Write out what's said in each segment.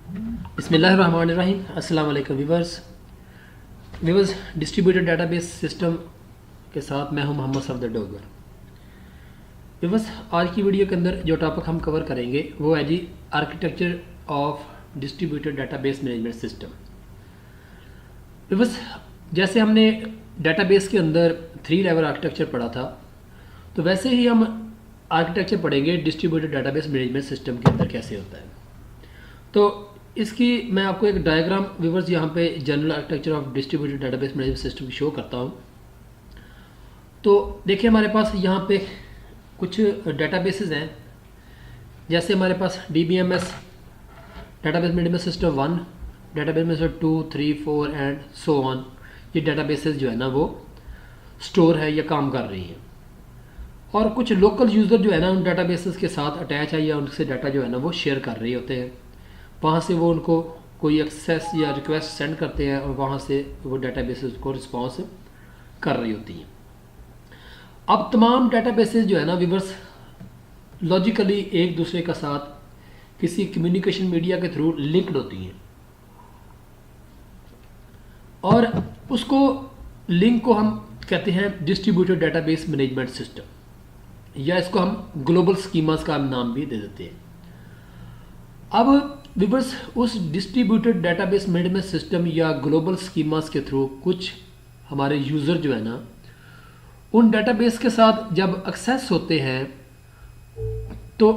बिस्मिल्लाहिर्रहमानिर्रहीम। अस्सलाम वालेकुम व्यूवर्स डिस्ट्रीब्यूटेड डेटाबेस सिस्टम के साथ मैं हूं मोहम्मद सफदर डोगर। व्यूवर्स, आज की वीडियो के अंदर जो टॉपिक हम कवर करेंगे वो है जी architecture of distributed database management system. Viewers, जैसे हमने डेटाबेस के अंदर 3 लेवल आर्किटेक्चर पढ़ा था, तो वैसे ही हम आर्किटेक्चर पढ़ेंगे डिस्ट्रीब्यूटेड डेटाबेस मैनेजमेंट सिस्टम के अंदर कैसे होता है। तो इसकी मैं आपको एक डायग्राम व्यूवर्स यहाँ पे general architecture of distributed database management system show करता हूँ। तो देखिए, हमारे पास यहाँ पे कुछ डेटाबेसेस हैं। जैसे हमारे पास DBMS database management system 1, database management 2, 3, 4 and so on. ये डेटाबेसेस जो है ना वो स्टोर है या काम कर रही हैं। और कुछ लोकल यूज़र जो है ना उन डेटाबेसेस के साथ अटैच है या उनसे डाटा जो है ना वो शेयर कर रहे होते हैं। वहाँ से वो उनको कोई एक्सेस या रिक्वेस्ट सेंड करते हैं और वहाँ से वो डेटाबेसेस को रिस्पॉन्स कर रही होती हैं। अब तमाम डेटाबेसेस जो है ना व्यूअर्स लॉजिकली एक दूसरे का साथ किसी कम्युनिकेशन मीडिया के थ्रू लिंक्ड होती हैं और उसको लिंक को हम कहते हैं डिस्ट्रीब्यूटेड डेटाबेस मैनेजमेंट सिस्टम, या इसको हम ग्लोबल स्कीमास का नाम भी दे देते हैं। अब व्यूअर्स, उस डिस्ट्रीब्यूटेड डेटाबेस मैनेजमेंट सिस्टम या ग्लोबल स्कीमास के थ्रू कुछ हमारे यूज़र जो है ना उन डेटाबेस के साथ जब एक्सेस होते हैं तो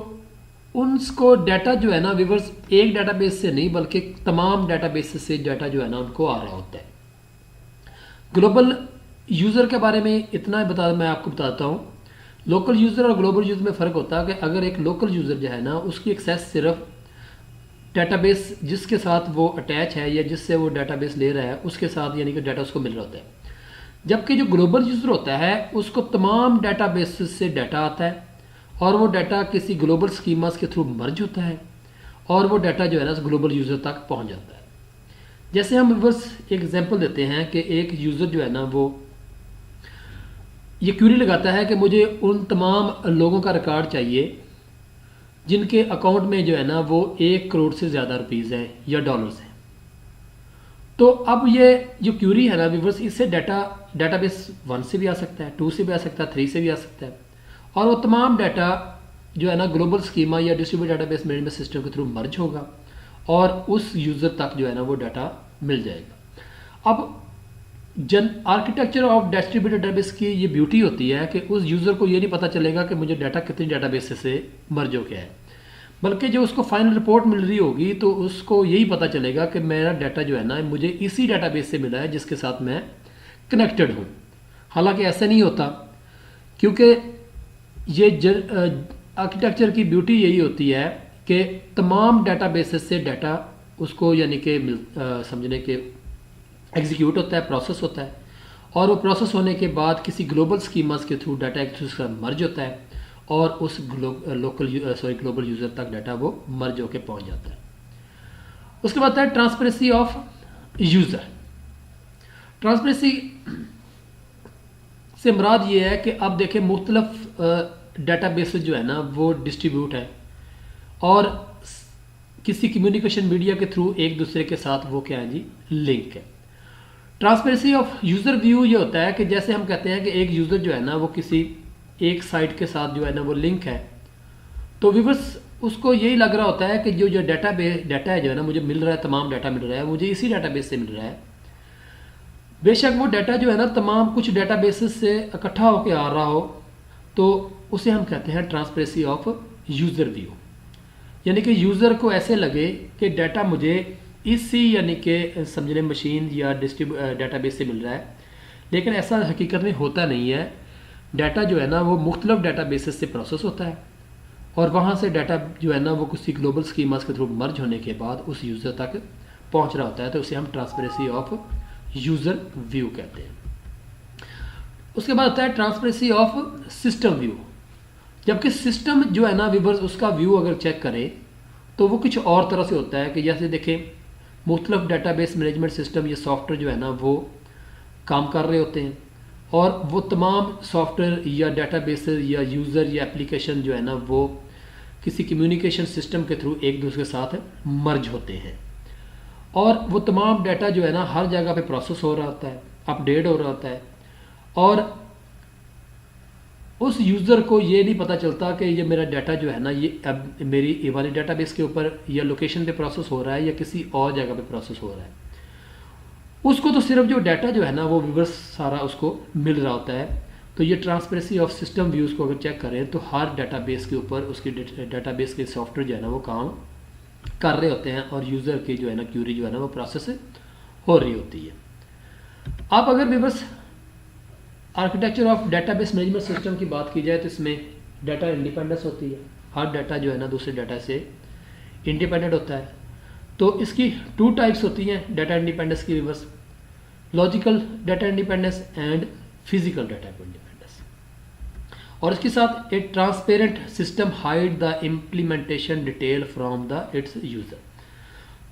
उनको डाटा जो है ना व्यूअर्स एक डेटाबेस से नहीं बल्कि तमाम डेटाबेस से डाटा जो है ना उनको आ रहा होता है। ग्लोबल यूज़र के बारे में इतना मैं आपको बताता हूँ। लोकल यूज़र और ग्लोबल यूज़र में फ़र्क होता है कि अगर एक लोकल यूज़र जो है ना उसकी एक्सेस सिर्फ डेटाबेस जिसके साथ वो अटैच है या जिससे वो डेटाबेस ले रहा है उसके साथ यानी कि डाटा उसको मिल रहा होता है, जबकि जो ग्लोबल यूज़र होता है उसको तमाम डेटाबेस से डाटा आता है और वो डाटा किसी ग्लोबल स्कीमास के थ्रू मर्ज होता है और वो डाटा जो है ना ग्लोबल यूज़र तक पहुंच जाता है। जैसे हम बस एक एग्जांपल देते हैं कि एक यूज़र जो है ना वो ये क्यूरी लगाता है कि मुझे उन तमाम लोगों का रिकॉर्ड चाहिए जिनके अकाउंट में जो है ना वो 1 करोड़ से ज़्यादा रुपीज़ हैं या डॉलर्स हैं। तो अब ये जो क्यूरी है ना व्यूअर्स, इससे डेटाबेस 1 से भी आ सकता है, 2 से भी आ सकता है, 3 से भी आ सकता है और वो तमाम डाटा जो है ना ग्लोबल स्कीमा या डिस्ट्रीब्यूटेड डेटाबेस मैनेजमेंट सिस्टम के थ्रू मर्ज होगा और उस यूज़र तक जो है ना वो डाटा मिल जाएगा। अब आर्किटेक्चर ऑफ डिस्ट्रीब्यूटेड डेटाबेस की ये ब्यूटी होती है कि उस यूज़र को ये नहीं पता चलेगा कि मुझे डाटा कितनी डेटाबेस से मर्ज हो गया है, बल्कि जो उसको फाइनल रिपोर्ट मिल रही होगी तो उसको यही पता चलेगा कि मेरा डाटा जो है ना मुझे इसी डेटाबेस से मिला है जिसके साथ मैं कनेक्टेड हूँ। हालांकि ऐसा नहीं होता, क्योंकि ये आर्किटेक्चर की ब्यूटी यही होती है कि तमाम डेटाबेसेस से डाटा उसको यानी कि समझने के एग्जीक्यूट होता है, प्रोसेस होता है और वो प्रोसेस होने के बाद किसी ग्लोबल स्कीमास के थ्रू डाटा एक दूसरे का मर्ज होता है और उस ग्लोबल यूज़र तक डाटा वो मर्ज होकर पहुंच जाता है। उसके बाद है ट्रांसपेरेंसी ऑफ यूज़र। ट्रांसपेरेंसी से मुराद ये है कि अब देखें मुख्तलिफ डाटाबेस जो है ना वो डिस्ट्रीब्यूट है और किसी कम्युनिकेशन मीडिया के थ्रू एक दूसरे के साथ वो क्या है जी लिंक है। ट्रांसपेरेंसी ऑफ यूज़र व्यू ये होता है कि जैसे हम कहते हैं कि एक यूज़र जो है ना वो किसी एक साइट के साथ जो है ना वो लिंक है, तो व्यूअर्स उसको यही लग रहा होता है कि जो डाटा है जो है ना मुझे मिल रहा है, तमाम डाटा मिल रहा है, मुझे इसी डाटाबेस से मिल रहा है। बेशक वो डाटा जो है ना तमाम कुछ डाटाबेसेस से इकट्ठा होकर आ रहा हो, तो उसे हम कहते हैं ट्रांसपेरेंसी ऑफ यूज़र व्यू। यानी कि यूज़र को ऐसे लगे कि डाटा मुझे इसी यानी कि समझने मशीन या डाटाबेस से मिल रहा है, लेकिन ऐसा हकीकत में होता नहीं है। डाटा जो है ना वो मुख्तलिफ डाटाबेसेस से प्रोसेस होता है और वहाँ से डाटा जो है ना वो किसी ग्लोबल स्कीमास के थ्रू मर्ज होने के बाद उस यूज़र तक पहुँच रहा होता है, तो उसे हम ट्रांसपेरेंसी ऑफ यूज़र व्यू कहते हैं। उसके बाद होता है ट्रांसपेरेंसी ऑफ सिस्टम व्यू। जबकि सिस्टम जो है ना व्यूअर्स उसका व्यू अगर चेक करें तो वो कुछ और तरह से होता है कि जैसे देखें मुख्तलिफ डेटाबेस मैनेजमेंट सिस्टम या सॉफ्टवेयर जो है ना वो काम कर रहे होते हैं और वो तमाम सॉफ्टवेयर या डेटाबेसेस या यूज़र या एप्लीकेशन जो है ना वो किसी कम्युनिकेशन सिस्टम के थ्रू एक दूसरे के साथ मर्ज होते हैं, और वो तमाम डाटा जो है ना हर जगह पे प्रोसेस हो रहा होता है, अपडेट हो रहा होता है, और उस यूज़र को ये नहीं पता चलता कि ये मेरा डाटा जो है ना ये अब मेरी ये वाली डाटाबेस के ऊपर या लोकेशन पे प्रोसेस हो रहा है या किसी और जगह पे प्रोसेस हो रहा है। उसको तो सिर्फ जो डाटा जो है ना वो रिवर्स सारा उसको मिल रहा होता है। तो ये ट्रांसपेरेंसी ऑफ सिस्टम व्यूज़ को अगर चेक करें तो हर डाटाबेस के ऊपर उसकी डाटाबेस के सॉफ्टवेयर जो है ना वो काम कर रहे होते हैं, और यूज़र की जो है ना क्यूरी जो है ना वो प्रोसेस हो रही होती है। आप अगर reverse architecture of database management system की बात की जाए तो इसमें डाटा इंडिपेंडेंस होती है, हर डाटा जो है ना दूसरे डाटा से इंडिपेंडेंट होता है। तो इसकी 2 टाइप्स होती हैं डाटा इंडिपेंडेंस की reverse, logical data independence and physical data independence. और इसके साथ ए transparent system hide the implementation detail from the it's user.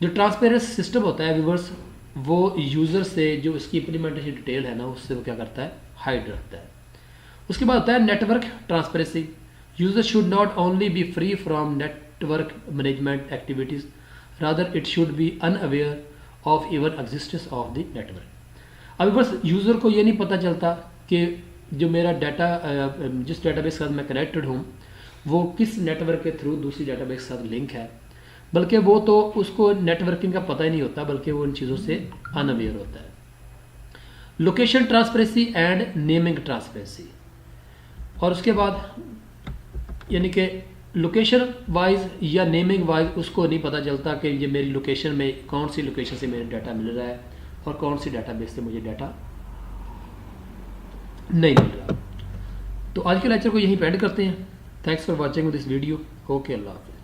जो ट्रांसपेरेंट सिस्टम होता है रिवर्स वो यूज़र से जो इसकी इम्प्लीमेंटेशन डिटेल है ना उससे वो क्या करता है, हाइड रखता है। उसके बाद होता है network transparency. User should not only B free from network management activities, rather it should be unaware of even existence of the network. अभी बस यूज़र को ये नहीं पता चलता कि जो मेरा डाटा जिस डाटाबेस के साथ मैं कनेक्टेड हूँ वो किस नेटवर्क के थ्रू दूसरी डाटाबेस के साथ लिंक है, बल्कि वो तो उसको नेटवर्किंग का पता ही नहीं होता, बल्कि वो उन चीज़ों से अनअवेयर होता है। Location transparency and naming transparency. और उसके बाद यानी कि लोकेशन वाइज या नेमिंग वाइज उसको नहीं पता चलता कि ये मेरी लोकेशन में कौन सी लोकेशन से मेरा डाटा मिल रहा है और कौन सी डाटाबेस से मुझे डाटा नहीं मिल रहा। तो आज के लेक्चर को यहीं पे एंड करते हैं। Thanks for watching this video. Okay, अल्लाह हाफ़िज़।